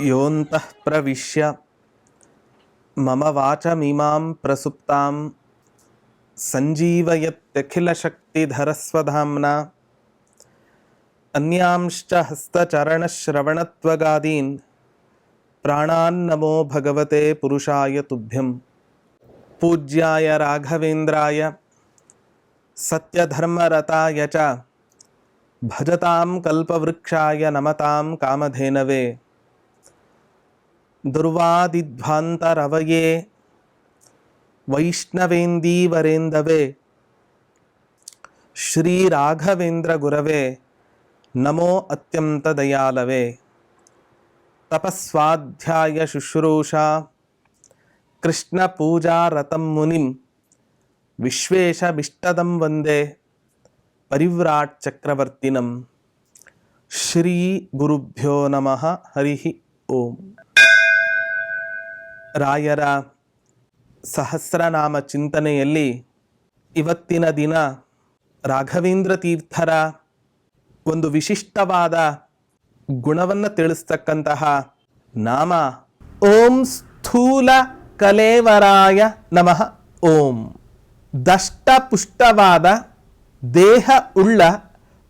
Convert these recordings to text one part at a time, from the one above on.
ಯೋಂತಃ ಪ್ರವಿಶ್ಯ ಮಮ ವಾಚಮಿಮಾಂ ಪ್ರಸುಪ್ತಾಂ ಸಂಜೀವಯತ್ಯಖಿಲಶಕ್ತಿಧರಸ್ವಧಾಮ್ನಾ ಅನ್ಯಾಂಶ್ಚ ಹಸ್ತಚರಣಶ್ರವಣತ್ವಗಾದೀನ್ ಪ್ರಾಣಾನ್ನಮೋ ಭಗವತೆ ಪುರುಷಾಯ ತುಭ್ಯಂ. ಪೂಜ್ಯಾಯ ರಾಘವೇಂದ್ರಾಯ ಸತ್ಯಧರ್ಮರತಾಯ ಚ ಭಜತಾಂ ಕಲ್ಪವೃಕ್ಷಾಯ ನಮತಾಂ ಕಾಮಧೇನವೇ. ದುರ್ವಾದಿಧ್ವಾಂತರವಯೇ ವೈಷ್ಣವೇಂದೀವರೇಂದವೇ ಶ್ರೀರಾಘವೇಂದ್ರ ಗುರವೇ ನಮೋ ಅತ್ಯಂತ ದಯಾಲವೇ. ತಪಸ್ವಾಧ್ಯಾಯ ಶುಶ್ರೂಷಾ ಕೃಷ್ಣ ಪೂಜಾರತಂ ಮುನಿಂ ವಿಶ್ವೇಶಭಿಷ್ಟದಂ ವಂದೇ ಪರಿವ್ರಾಟ್ ಚಕ್ರವರ್ತಿನಂ. ಶ್ರೀ ಗುರುಭ್ಯೋ ನಮಃ. ಹರಿ ಓಂ. ರಾಯರ ಸಹಸ್ರನಾಮ ಚಿಂತನೆಯಲ್ಲಿ ಇವತ್ತಿನ ದಿನ ರಾಘವೇಂದ್ರ ತೀರ್ಥರ ಒಂದು ವಿಶಿಷ್ಟವಾದ ಗುಣವನ್ನು ತಿಳಿಸ್ತಕ್ಕಂತಹ ನಾಮ ಓಂ ಸ್ಥೂಲ ಕಲೇವರಾಯ ನಮಃ. ಓಂ ದಷ್ಟಪುಷ್ಟವಾದ ದೇಹ ಉಳ್ಳ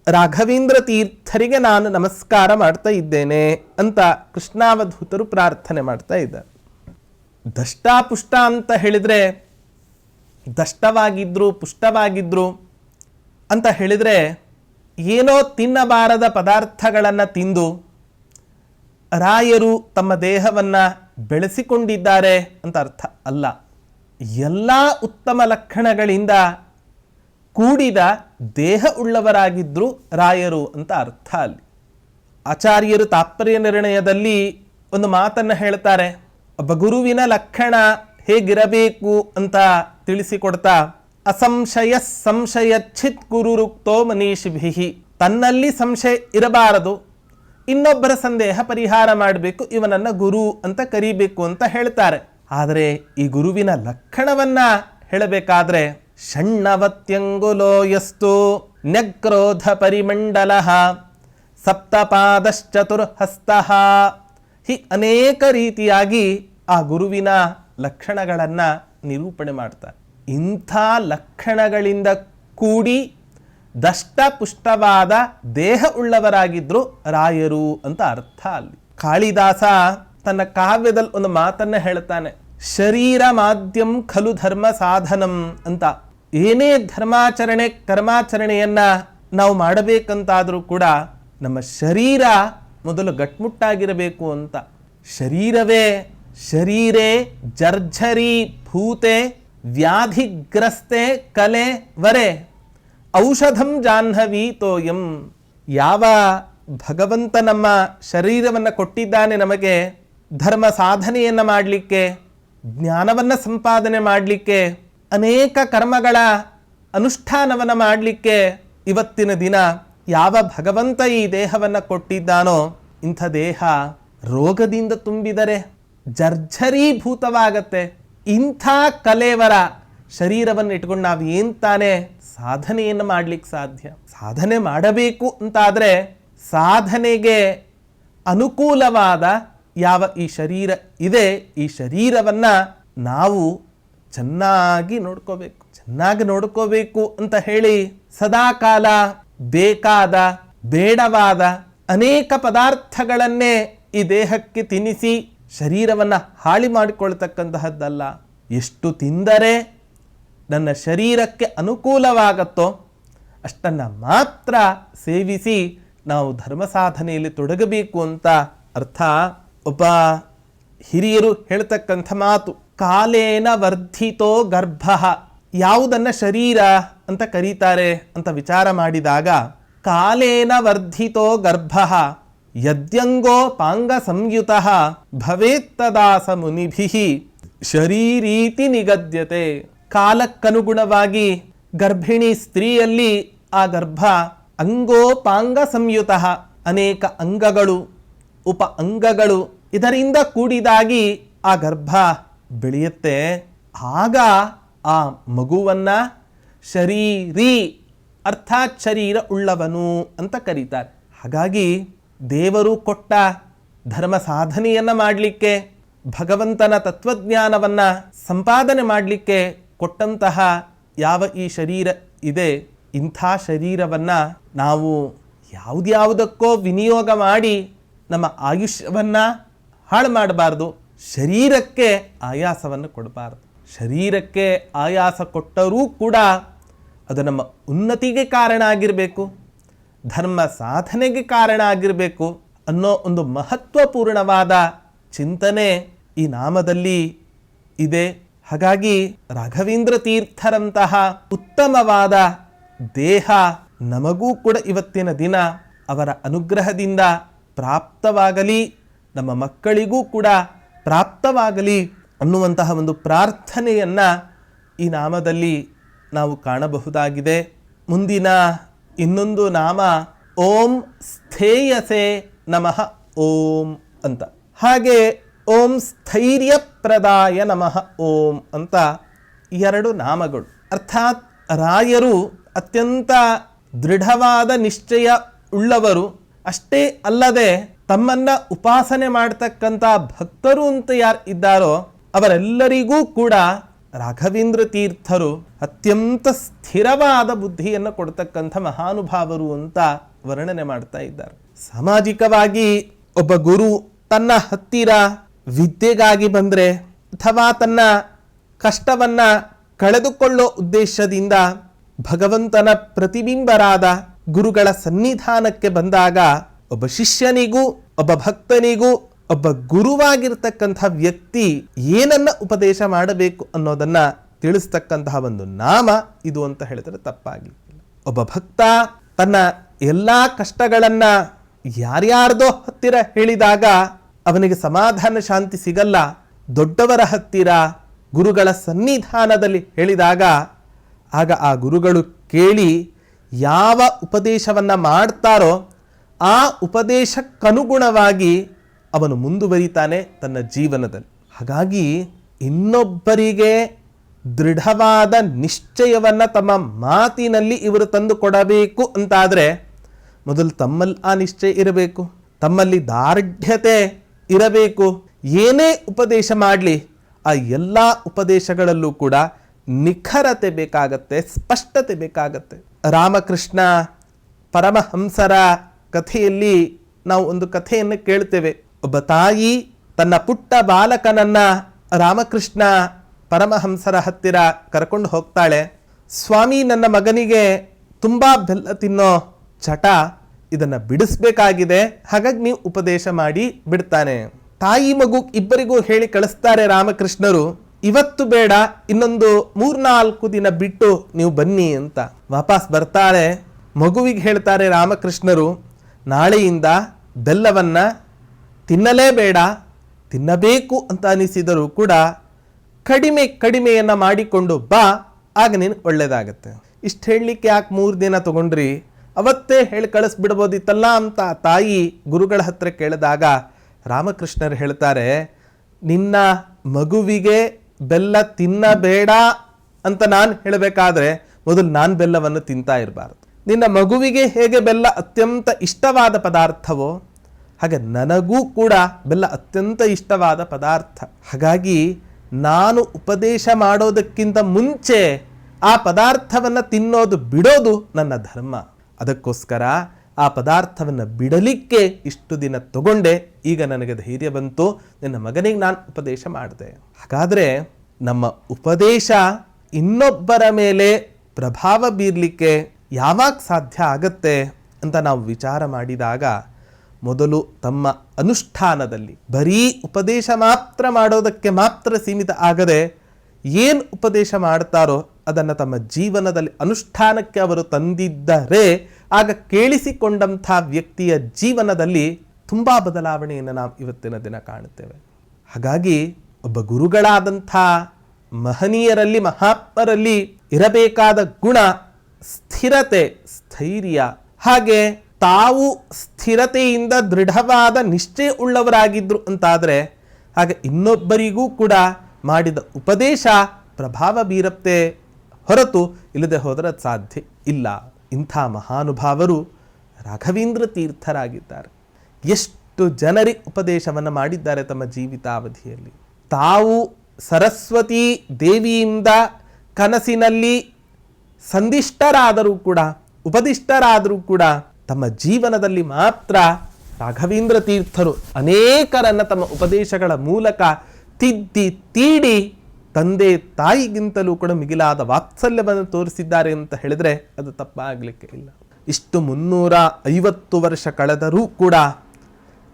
ರಾಘವೇಂದ್ರ ತೀರ್ಥರಿಗೆ ನಾನು ನಮಸ್ಕಾರ ಮಾಡ್ತಾ ಇದ್ದೇನೆ ಅಂತ ಕೃಷ್ಣಾವಧೂತರು ಪ್ರಾರ್ಥನೆ ಮಾಡ್ತಾ ಇದ್ದಾರೆ. ದಷ್ಟಪುಷ್ಟ ಅಂತ ಹೇಳಿದರೆ ದಷ್ಟವಾಗಿದ್ರು ಪುಷ್ಟವಾಗಿದ್ರು ಅಂತ ಹೇಳಿದರೆ ಏನೋ ತಿನ್ನಬಾರದ ಪದಾರ್ಥಗಳನ್ನು ತಿಂದು ರಾಯರು ತಮ್ಮ ದೇಹವನ್ನು ಬೆಳೆಸಿಕೊಂಡಿದ್ದಾರೆ ಅಂತ ಅರ್ಥ ಅಲ್ಲ. ಎಲ್ಲ ಉತ್ತಮ ಲಕ್ಷಣಗಳಿಂದ ಕೂಡಿದ ದೇಹ ಉಳ್ಳವರಾಗಿದ್ದರು ರಾಯರು ಅಂತ ಅರ್ಥ ಅಲ್ಲಿ. ಆಚಾರ್ಯರು ತಾತ್ಪರ್ಯ ನಿರ್ಣಯದಲ್ಲಿ ಒಂದು ಮಾತನ್ನು ಹೇಳ್ತಾರೆ. ಒಬ್ಬ ಗುರುವಿನ ಲಕ್ಷಣ ಹೇಗಿರಬೇಕು ಅಂತ ತಿಳಿಸಿಕೊಡ್ತಾ, ಅಸಂಶಯ ಸಂಶಯಚ್ಛಿತ್ ಗುರುರುಕ್ತೋ ಮನೀಷಿಭಿಹಿ. ತನ್ನಲ್ಲಿ ಸಂಶಯ ಇರಬಾರದು, ಇನ್ನೊಬ್ಬರ ಸಂದೇಹ ಪರಿಹಾರ ಮಾಡಬೇಕು, ಇವನನ್ನು ಗುರು ಅಂತ ಕರಿಬೇಕು ಅಂತ ಹೇಳ್ತಾರೆ. ಆದರೆ ಈ ಗುರುವಿನ ಲಕ್ಷಣವನ್ನ ಹೇಳಬೇಕಾದ್ರೆ ಷಣ್ಣವತ್ಯಂಗುಲೋಯಸ್ತು ನ್ಯಕ್ರೋಧ ಪರಿಮಂಡಲ ಸಪ್ತಪಾದಶ್ಚತುರ್ಹಸ್ತಃ. ಹಿ ಅನೇಕ ರೀತಿಯಾಗಿ ಆ ಗುರುವಿನ ಲಕ್ಷಣಗಳನ್ನು ನಿರೂಪಣೆ ಮಾಡ್ತಾರೆ. ಇಂಥ ಲಕ್ಷಣಗಳಿಂದ ಕೂಡಿ ದಷ್ಟಪುಷ್ಟವಾದ ದೇಹ ಉಳ್ಳವರಾಗಿದ್ರು ರಾಯರು ಅಂತ ಅರ್ಥ ಅಲ್ಲಿ. ಕಾಳಿದಾಸ ತನ್ನ ಕಾವ್ಯದಲ್ಲಿ ಒಂದು ಮಾತನ್ನ ಹೇಳ್ತಾನೆ, ಶರೀರ ಮಾಧ್ಯಂ ಖಲು ಧರ್ಮ ಸಾಧನಂ ಅಂತ. ಏನೇ ಧರ್ಮಾಚರಣೆ ಕರ್ಮಾಚರಣೆಯನ್ನ ನಾವು ಮಾಡಬೇಕಂತಾದರೂ ಕೂಡ ನಮ್ಮ ಶರೀರ ಮೊದಲು ಗಟ್ಮುಟ್ಟಾಗಿರಬೇಕು ಅಂತ. ಶರೀರೇ ಜರ್ಝರಿ ಭೂತೆ ವ್ಯಾಧಿಗ್ರಸ್ತೆ ಕಲೆ ವರೆ ಔಷಧಂ ಜಾಹ್ನವಿ ತೋಯಂ. ಯಾವ ಭಗವಂತ ನಮ್ಮ ಶರೀರವನ್ನು ಕೊಟ್ಟಿದ್ದಾನೆ ನಮಗೆ ಧರ್ಮ ಸಾಧನೆಯನ್ನು ಮಾಡಲಿಕ್ಕೆ, ಜ್ಞಾನವನ್ನು ಸಂಪಾದನೆ ಮಾಡಲಿಕ್ಕೆ, ಅನೇಕ ಕರ್ಮಗಳ ಅನುಷ್ಠಾನವನ್ನು ಮಾಡಲಿಕ್ಕೆ ಇವತ್ತಿನ ದಿನ ಯಾವ ಭಗವಂತ ಈ ದೇಹವನ್ನು ಕೊಟ್ಟಿದ್ದಾನೋ ಇಂಥ ದೇಹ ರೋಗದಿಂದ ತುಂಬಿದರೆ ಜರ್ಝರೀಭೂತವಾಗತ್ತೆ. ಇಂಥ ಕಲೇವರ ಶರೀರವನ್ನು ಇಟ್ಕೊಂಡು ನಾವು ಏನು ತಾನೇ ಸಾಧನೆಯನ್ನು ಮಾಡಲಿಕ್ಕೆ ಸಾಧ್ಯ? ಸಾಧನೆ ಮಾಡಬೇಕು ಅಂತಾದರೆ ಸಾಧನೆಗೆ ಅನುಕೂಲವಾದ ಯಾವ ಈ ಶರೀರ ಇದೆ, ಈ ಶರೀರವನ್ನು ನಾವು ಚೆನ್ನಾಗಿ ನೋಡ್ಕೋಬೇಕು ಅಂತ ಹೇಳಿ ಸದಾಕಾಲ ಬೇಕಾದ ಬೇಡವಾದ ಅನೇಕ ಪದಾರ್ಥಗಳನ್ನೇ ಈ ದೇಹಕ್ಕೆ ತಿನ್ನಿಸಿ ಶರೀರವನ್ನು ಹಾಳಿ ಮಾಡಿಕೊಳ್ತಕ್ಕಂತಹದ್ದಲ್ಲ. ಎಷ್ಟು ತಿಂದರೆ ನನ್ನ ಶರೀರಕ್ಕೆ ಅನುಕೂಲವಾಗತ್ತೋ ಅಷ್ಟನ್ನು ಮಾತ್ರ ಸೇವಿಸಿ ನಾವು ಧರ್ಮ ಸಾಧನೆಯಲ್ಲಿ ತೊಡಗಬೇಕು ಅಂತ ಅರ್ಥ. ಒಬ್ಬ ಹಿರಿಯರು ಹೇಳ್ತಕ್ಕಂಥ ಮಾತು, ಕಾಲೇನ ವರ್ಧಿತೋ ಗರ್ಭ. ಯಾವುದನ್ನ ಶರೀರ ಅಂತ ಕರೀತಾರೆ ಅಂತ ವಿಚಾರ ಮಾಡಿದಾಗ, ಕಾಲೇನ ವರ್ಧಿತೋ ಗರ್ಭ ಯದ್ಯಂಗೋ ಪಾಂಗ ಸಂಯುತ ಭವೇತ್ತದಾಸ ಮುನಿಭಿಃ ಶರೀರೀತಿ ನಿಗದ್ಯತೆ. ಕಾಲಕ್ಕನುಗುಣವಾಗಿ ಗರ್ಭಿಣಿ ಸ್ತ್ರೀಯಲ್ಲಿ ಆ ಗರ್ಭ ಅಂಗೋಪಾಂಗ ಸಂಯುತ, ಅನೇಕ ಅಂಗಗಳು ಉಪ ಅಂಗಗಳು ಇದರಿಂದ ಕೂಡಿದಾಗಿ ಆ ಗರ್ಭ ಬೆಳೆಯುತ್ತೆ. ಆಗ ಆ ಮಗುವನ್ನ ಶರೀರಿ ಅರ್ಥಾತ್ ಶರೀರ ಉಳ್ಳವನು ಅಂತ ಕರೀತಾರೆ. ಹಾಗಾಗಿ ದೇವರು ಕೊಟ್ಟ ಧರ್ಮ ಸಾಧನೆಯನ್ನು ಮಾಡಲಿಕ್ಕೆ, ಭಗವಂತನ ತತ್ವಜ್ಞಾನವನ್ನು ಸಂಪಾದನೆ ಮಾಡಲಿಕ್ಕೆ ಕೊಟ್ಟಂತಹ ಯಾವ ಈ ಶರೀರ ಇದೆ, ಇಂಥ ಶರೀರವನ್ನು ನಾವು ಯಾವುದ್ಯಾವುದಕ್ಕೋ ವಿನಿಯೋಗ ಮಾಡಿ ನಮ್ಮ ಆಯುಷ್ಯವನ್ನು ಹಾಳು ಮಾಡಬಾರ್ದು. ಶರೀರಕ್ಕೆ ಆಯಾಸವನ್ನು ಕೊಡಬಾರ್ದು. ಶರೀರಕ್ಕೆ ಆಯಾಸ ಕೊಟ್ಟರೂ ಕೂಡ ಅದು ನಮ್ಮ ಉನ್ನತಿಗೆ ಕಾರಣ ಆಗಿರಬೇಕು, ಧರ್ಮ ಸಾಧನೆಗೆ ಕಾರಣ ಆಗಿರಬೇಕು ಅನ್ನೋ ಒಂದು ಮಹತ್ವಪೂರ್ಣವಾದ ಚಿಂತನೆ ಈ ನಾಮದಲ್ಲಿ ಇದೆ. ಹಾಗಾಗಿ ರಾಘವೇಂದ್ರ ತೀರ್ಥರಂತಹ ಉತ್ತಮವಾದ ದೇಹ ನಮಗೂ ಕೂಡ ಇವತ್ತಿನ ದಿನ ಅವರ ಅನುಗ್ರಹದಿಂದ ಪ್ರಾಪ್ತವಾಗಲಿ, ನಮ್ಮ ಮಕ್ಕಳಿಗೂ ಕೂಡ ಪ್ರಾಪ್ತವಾಗಲಿ ಅನ್ನುವಂತಹ ಒಂದು ಪ್ರಾರ್ಥನೆಯನ್ನು ಈ ನಾಮದಲ್ಲಿ ನಾವು ಕಾಣಬಹುದಾಗಿದೆ. ಮುಂದಿನ ಇನ್ನೊಂದು ನಾಮ ಓಂ ಸ್ಥೇಯಸೆ ನಮಃ ಓಂ ಅಂತ, ಹಾಗೆ ಓಂ ಸ್ಥೈರ್ಯಪ್ರದಾಯ ನಮಃ ಓಂ ಅಂತ ಎರಡು ನಾಮಗಳು. ಅರ್ಥಾತ್ ರಾಯರು ಅತ್ಯಂತ ದೃಢವಾದ ನಿಶ್ಚಯ ಉಳ್ಳವರು. ಅಷ್ಟೇ ಅಲ್ಲದೆ ತಮ್ಮನ್ನ ಉಪಾಸನೆ ಮಾಡ್ತಕ್ಕಂಥ ಭಕ್ತರು ಅಂತ ಯಾರು ಇದ್ದಾರೋ ಅವರೆಲ್ಲರಿಗೂ ಕೂಡ ರಾಘವೇಂದ್ರ ತೀರ್ಥರು ಅತ್ಯಂತ ಸ್ಥಿರವಾದ ಬುದ್ಧಿಯನ್ನು ಕೊಡ್ತಕ್ಕಂಥ ಮಹಾನುಭಾವರು ಅಂತ ವರ್ಣನೆ ಮಾಡ್ತಾ ಇದ್ದಾರೆ. ಸಾಮಾಜಿಕವಾಗಿ ಒಬ್ಬ ಗುರು ತನ್ನ ಹತ್ತಿರ ವಿದ್ಯೆಗಾಗಿ ಬಂದರೆ ಅಥವಾ ತನ್ನ ಕಷ್ಟವನ್ನ ಕಳೆದುಕೊಳ್ಳೋ ಉದ್ದೇಶದಿಂದ ಭಗವಂತನ ಪ್ರತಿಬಿಂಬರಾದ ಗುರುಗಳ ಸನ್ನಿಧಾನಕ್ಕೆ ಬಂದಾಗ ಒಬ್ಬ ಶಿಷ್ಯನಿಗೂ ಒಬ್ಬ ಭಕ್ತನಿಗೂ ಒಬ್ಬ ಗುರುವಾಗಿರ್ತಕ್ಕಂಥ ವ್ಯಕ್ತಿ ಏನನ್ನ ಉಪದೇಶ ಮಾಡಬೇಕು ಅನ್ನೋದನ್ನ ತಿಳಿಸ್ತಕ್ಕಂತಹ ಒಂದು ನಾಮ ಇದು ಅಂತ ಹೇಳಿದ್ರೆ ತಪ್ಪಾಗಲಿಲ್ಲ. ಒಬ್ಬ ಭಕ್ತ ತನ್ನ ಎಲ್ಲಾ ಕಷ್ಟಗಳನ್ನ ಯಾರ್ಯಾರ್ದೋ ಹತ್ತಿರ ಹೇಳಿದಾಗ ಅವನಿಗೆ ಸಮಾಧಾನ ಶಾಂತಿ ಸಿಗಲ್ಲ. ದೊಡ್ಡವರ ಹತ್ತಿರ ಗುರುಗಳ ಸನ್ನಿಧಾನದಲ್ಲಿ ಹೇಳಿದಾಗ ಆಗ ಆ ಗುರುಗಳು ಕೇಳಿ ಯಾವ ಉಪದೇಶವನ್ನ ಮಾಡ್ತಾರೋ ಆ ಉಪದೇಶಕ್ಕನುಗುಣವಾಗಿ ಅವನು ಮುಂದುವರಿತಾನೆ ತನ್ನ ಜೀವನದಲ್ಲಿ. ಹಾಗಾಗಿ ಇನ್ನೊಬ್ಬರಿಗೆ ದೃಢವಾದ ನಿಶ್ಚಯವನ್ನು ತಮ್ಮ ಮಾತಿನಲ್ಲಿ ಇವರು ತಂದು ಕೊಡಬೇಕು ಅಂತಾದರೆ ಮೊದಲು ತಮ್ಮಲ್ಲಿ ಆ ನಿಶ್ಚಯ ಇರಬೇಕು, ತಮ್ಮಲ್ಲಿ ದಾರ್ಢ್ಯತೆ ಇರಬೇಕು. ಏನೇ ಉಪದೇಶ ಮಾಡಲಿ ಆ ಎಲ್ಲ ಉಪದೇಶಗಳಲ್ಲೂ ಕೂಡ ನಿಖರತೆ ಬೇಕಾಗತ್ತೆ, ಸ್ಪಷ್ಟತೆ ಬೇಕಾಗತ್ತೆ. ರಾಮಕೃಷ್ಣ ಪರಮಹಂಸರ ಕಥೆಯಲ್ಲಿ ನಾವು ಒಂದು ಕಥೆಯನ್ನು ಕೇಳ್ತೇವೆ. ಒಬ್ಬ ತಾಯಿ ತನ್ನ ಪುಟ್ಟ ಬಾಲಕನನ್ನ ರಾಮಕೃಷ್ಣ ಪರಮಹಂಸರ ಹತ್ತಿರ ಕರ್ಕೊಂಡು ಹೋಗ್ತಾಳೆ. ಸ್ವಾಮಿ, ನನ್ನ ಮಗನಿಗೆ ತುಂಬ ಬೆಲ್ಲ ತಿನ್ನೋ ಚಟ, ಇದನ್ನು ಬಿಡಿಸ್ಬೇಕಾಗಿದೆ, ಹಾಗಾಗಿ ನೀವು ಉಪದೇಶ ಮಾಡಿ ಬಿಡ್ತಾನೆ. ತಾಯಿ ಮಗು ಇಬ್ಬರಿಗೂ ಹೇಳಿ ಕಳಿಸ್ತಾರೆ ರಾಮಕೃಷ್ಣರು, ಇವತ್ತು ಬೇಡ, ಇನ್ನೊಂದು 3-4 ದಿನ ಬಿಟ್ಟು ನೀವು ಬನ್ನಿ ಅಂತ. ವಾಪಸ್ ಬರ್ತಾಳೆ. ಮಗುವಿಗೆ ಹೇಳ್ತಾರೆ ರಾಮಕೃಷ್ಣರು, ನಾಳೆಯಿಂದ ಬೆಲ್ಲವನ್ನ ತಿನ್ನಲೇಬೇಡ, ತಿನ್ನಬೇಕು ಅಂತ ಅನಿಸಿದರೂ ಕೂಡ ಕಡಿಮೆಯನ್ನು ಮಾಡಿಕೊಂಡು ಬಾ, ಆಗ ನೀನು ಒಳ್ಳೇದಾಗತ್ತೆ. ಇಷ್ಟು ಹೇಳಲಿಕ್ಕೆ ಯಾಕೆ 3 ದಿನ ತಗೊಂಡ್ರಿ, ಅವತ್ತೇ ಹೇಳಿ ಕಳಿಸ್ಬಿಡ್ಬೋದಿತ್ತಲ್ಲ ಅಂತ ತಾಯಿ ಗುರುಗಳ ಹತ್ರ ಕೇಳಿದಾಗ ರಾಮಕೃಷ್ಣರು ಹೇಳ್ತಾರೆ, ನಿನ್ನ ಮಗುವಿಗೆ ಬೆಲ್ಲ ತಿನ್ನಬೇಡ ಅಂತ ನಾನು ಹೇಳಬೇಕಾದ್ರೆ ಮೊದಲು ನಾನು ಬೆಲ್ಲವನ್ನು ತಿಂತಾ ಇರಬಾರ್ದು. ನಿನ್ನ ಮಗುವಿಗೆ ಹೇಗೆ ಬೆಲ್ಲ ಅತ್ಯಂತ ಇಷ್ಟವಾದ ಪದಾರ್ಥವೋ ಹಾಗೆ ನನಗೂ ಕೂಡ ಬೆಲ್ಲ ಅತ್ಯಂತ ಇಷ್ಟವಾದ ಪದಾರ್ಥ. ಹಾಗಾಗಿ ನಾನು ಉಪದೇಶ ಮಾಡೋದಕ್ಕಿಂತ ಮುಂಚೆ ಆ ಪದಾರ್ಥವನ್ನು ತಿನ್ನೋದು ಬಿಡೋದು ನನ್ನ ಧರ್ಮ. ಅದಕ್ಕೋಸ್ಕರ ಆ ಪದಾರ್ಥವನ್ನು ಬಿಡಲಿಕ್ಕೆ ಇಷ್ಟು ದಿನ ತಗೊಂಡೆ, ಈಗ ನನಗೆ ಧೈರ್ಯ ಬಂತು, ನಿನ್ನ ಮಗನಿಗೆ ನಾನು ಉಪದೇಶ ಮಾಡಿದೆ. ಹಾಗಾದರೆ ನಮ್ಮ ಉಪದೇಶ ಇನ್ನೊಬ್ಬರ ಮೇಲೆ ಪ್ರಭಾವ ಬೀರಲಿಕ್ಕೆ ಯಾವಾಗ ಸಾಧ್ಯ ಆಗತ್ತೆ ಅಂತ ನಾವು ವಿಚಾರ ಮಾಡಿದಾಗ ಮೊದಲು ತಮ್ಮ ಅನುಷ್ಠಾನದಲ್ಲಿ ಬರೀ ಉಪದೇಶ ಮಾತ್ರ ಮಾಡೋದಕ್ಕೆ ಮಾತ್ರ ಸೀಮಿತ ಆಗದೆ ಏನು ಉಪದೇಶ ಮಾಡ್ತಾರೋ ಅದನ್ನು ತಮ್ಮ ಜೀವನದಲ್ಲಿ ಅನುಷ್ಠಾನಕ್ಕೆ ಅವರು ತಂದಿದ್ದರೆ ಆಗ ಕೇಳಿಸಿಕೊಂಡಂಥ ವ್ಯಕ್ತಿಯ ಜೀವನದಲ್ಲಿ ತುಂಬ ಬದಲಾವಣೆಯನ್ನು ನಾವು ಇವತ್ತಿನ ದಿನ ಕಾಣುತ್ತೇವೆ. ಹಾಗಾಗಿ ಒಬ್ಬ ಗುರುಗಳಾದಂಥ ಮಹನೀಯರಲ್ಲಿ, ಮಹಾತ್ಮರಲ್ಲಿ ಇರಬೇಕಾದ ಗುಣ ಸ್ಥಿರತೆ, ಸ್ಥೈರ್ಯ. ಹಾಗೆ ತಾವು ಸ್ಥಿರತೆಯಿಂದ ದೃಢವಾದ ನಿಶ್ಚಯ ಉಳ್ಳವರಾಗಿದ್ರು ಅಂತಾದರೆ ಹಾಗೆ ಇನ್ನೊಬ್ಬರಿಗೂ ಕೂಡ ಮಾಡಿದ ಉಪದೇಶ ಪ್ರಭಾವ ಬೀರುತ್ತೆ ಹೊರತು ಇಲ್ಲದೆ ಹೋದರೆ ಅದು ಸಾಧ್ಯ ಇಲ್ಲ. ಇಂಥ ಮಹಾನುಭಾವರು ರಾಘವೇಂದ್ರ ತೀರ್ಥರಾಗಿದ್ದಾರೆ. ಎಷ್ಟು ಎಷ್ಟು ಜನರಿಗೆ ಉಪದೇಶವನ್ನು ಮಾಡಿದ್ದಾರೆ ತಮ್ಮ ಜೀವಿತಾವಧಿಯಲ್ಲಿ. ತಾವು ಸರಸ್ವತಿ ದೇವಿಯಿಂದ ಕನಸಿನಲ್ಲಿ ಸಂದಿಷ್ಟರಾದರೂ ಕೂಡ, ಉಪದಿಷ್ಟರಾದರೂ ಕೂಡ, ತಮ್ಮ ಜೀವನದಲ್ಲಿ ಮಾತ್ರ ರಾಘವೇಂದ್ರ ತೀರ್ಥರು ಅನೇಕರನ್ನು ತಮ್ಮ ಉಪದೇಶಗಳ ಮೂಲಕ ತಿದ್ದಿ ತೀಡಿ ತಂದೆ ತಾಯಿಗಿಂತಲೂ ಕೂಡ ಮಿಗಿಲಾದ ವಾತ್ಸಲ್ಯವನ್ನು ತೋರಿಸಿದ್ದಾರೆ ಅಂತ ಹೇಳಿದ್ರೆ ಅದು ತಪ್ಪಾಗಲಿಕ್ಕೆ ಇಲ್ಲ. ಇಷ್ಟು 350 ವರ್ಷ ಕಳೆದರೂ ಕೂಡ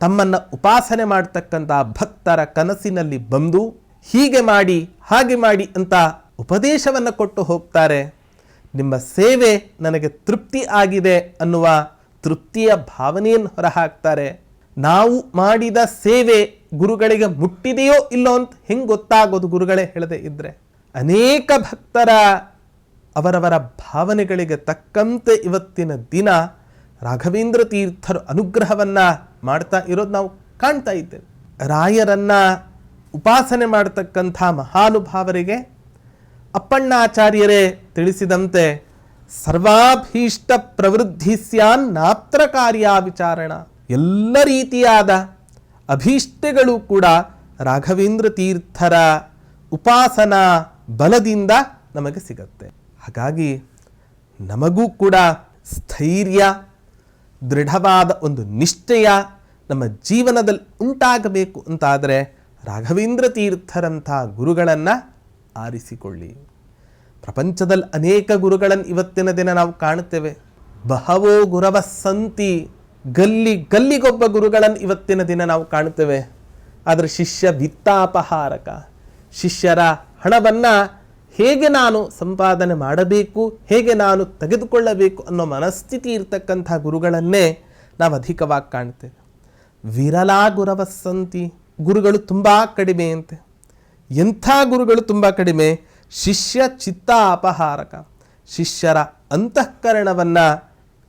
ತಮ್ಮನ್ನು ಉಪಾಸನೆ ಮಾಡ್ತಕ್ಕಂಥ ಭಕ್ತರ ಕನಸಿನಲ್ಲಿ ಬಂದು ಹೀಗೆ ಮಾಡಿ ಹಾಗೆ ಮಾಡಿ ಅಂತ ಉಪದೇಶವನ್ನು ಕೊಟ್ಟು ಹೋಗ್ತಾರೆ. ನಿಮ್ಮ ಸೇವೆ ನನಗೆ ತೃಪ್ತಿ ಆಗಿದೆ ಅನ್ನುವ ತೃಪ್ತಿಯ ಭಾವನೆಯನ್ನು ಹೊರಹಾಕ್ತಾರೆ. ನಾವು ಮಾಡಿದ ಸೇವೆ ಗುರುಗಳಿಗೆ ಮುಟ್ಟಿದೆಯೋ ಇಲ್ಲೋ ಅಂತ ಹೆಂಗೆ ಗೊತ್ತಾಗೋದು ಗುರುಗಳೇ ಹೇಳದೆ ಇದ್ರೆ? ಅನೇಕ ಭಕ್ತರ ಅವರವರ ಭಾವನೆಗಳಿಗೆ ತಕ್ಕಂತೆ ಇವತ್ತಿನ ದಿನ ರಾಘವೇಂದ್ರ ತೀರ್ಥರು ಅನುಗ್ರಹವನ್ನು ಮಾಡ್ತಾ ಇರೋದು ನಾವು ಕಾಣ್ತಾ ಇದ್ದೇವೆ. ರಾಯರನ್ನ ಉಪಾಸನೆ ಮಾಡತಕ್ಕಂಥ ಮಹಾನುಭಾವರಿಗೆ ಅಪ್ಪಣ್ಣಾಚಾರ್ಯರೇ ತಿಳಿಸಿದಂತೆ ಸರ್ವಾಭೀಷ್ಟ ಪ್ರವೃದ್ಧಿ ಸ್ಯಾನ್ ನಾತ್ರ ಕಾರ್ಯ ವಿಚಾರಣ. ಎಲ್ಲ ರೀತಿಯಾದ ಅಭೀಷ್ಟಗಳು ಕೂಡ ರಾಘವೇಂದ್ರ ತೀರ್ಥರ ಉಪಾಸನಾ ಬಲದಿಂದ ನಮಗೆ ಸಿಗತ್ತೆ. ಹಾಗಾಗಿ ನಮಗೂ ಕೂಡ ಸ್ಥೈರ್ಯ, ದೃಢವಾದ ಒಂದು ನಿಶ್ಚಯ ನಮ್ಮ ಜೀವನದಲ್ಲಿ ಉಂಟಾಗಬೇಕು ಅಂತಾದರೆ ರಾಘವೇಂದ್ರ ತೀರ್ಥರಂಥ ಗುರುಗಳನ್ನು ಆರಿಸಿಕೊಳ್ಳಿ. ಪ್ರಪಂಚದಲ್ಲಿ ಅನೇಕ ಗುರುಗಳನ್ನು ಇವತ್ತಿನ ದಿನ ನಾವು ಕಾಣುತ್ತೇವೆ. ಬಹವೋ ಗುರವ ಸಂತಿ, ಗಲ್ಲಿಗೊಬ್ಬ ಗುರುಗಳನ್ನು ಇವತ್ತಿನ ದಿನ ನಾವು ಕಾಣುತ್ತೇವೆ. ಆದರೆ ಶಿಷ್ಯ ವಿತ್ತಾಪಹಾರಕ, ಶಿಷ್ಯರ ಹಣವನ್ನು ಹೇಗೆ ನಾನು ಸಂಪಾದನೆ ಮಾಡಬೇಕು, ಹೇಗೆ ನಾನು ತೆಗೆದುಕೊಳ್ಳಬೇಕು ಅನ್ನೋ ಮನಸ್ಥಿತಿ ಇರತಕ್ಕಂಥ ಗುರುಗಳನ್ನೇ ನಾವು ಅಧಿಕವಾಗಿ ಕಾಣ್ತೇವೆ. ವಿರಲಾ ಗುರವ ಸಂತಿ, ಗುರುಗಳು ತುಂಬ ಕಡಿಮೆ ಅಂತೆ. ಎಂಥ ಗುರುಗಳು ತುಂಬ ಕಡಿಮೆ? ಶಿಷ್ಯ ಚಿತ್ತ ಅಪಹಾರಕ, ಶಿಷ್ಯರ ಅಂತಃಕರಣವನ್ನು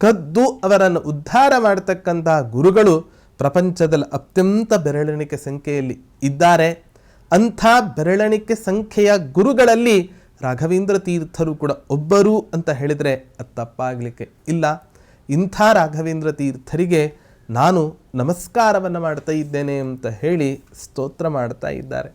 ಕದ್ದು ಅವರನ್ನು ಉದ್ಧಾರ ಮಾಡತಕ್ಕಂಥ ಗುರುಗಳು ಪ್ರಪಂಚದಲ್ಲಿ ಅತ್ಯಂತ ಬೆರಳೆಣಿಕೆ ಸಂಖ್ಯೆಯಲ್ಲಿ ಇದ್ದಾರೆ. ಅಂಥ ಬೆರಳೆಣಿಕೆ ಸಂಖ್ಯೆಯ ಗುರುಗಳಲ್ಲಿ ರಾಘವೇಂದ್ರ ತೀರ್ಥರು ಕೂಡ ಒಬ್ಬರು ಅಂತ ಹೇಳಿದರೆ ಅದು ತಪ್ಪಾಗಲಿಕ್ಕೆ ಇಲ್ಲ. ಇಂಥ ರಾಘವೇಂದ್ರ ತೀರ್ಥರಿಗೆ ನಾನು ನಮಸ್ಕಾರವನ್ನು ಮಾಡ್ತಾ ಇದ್ದೇನೆ ಅಂತ ಹೇಳಿ ಸ್ತೋತ್ರ ಮಾಡ್ತಾ ಇದ್ದಾರೆ.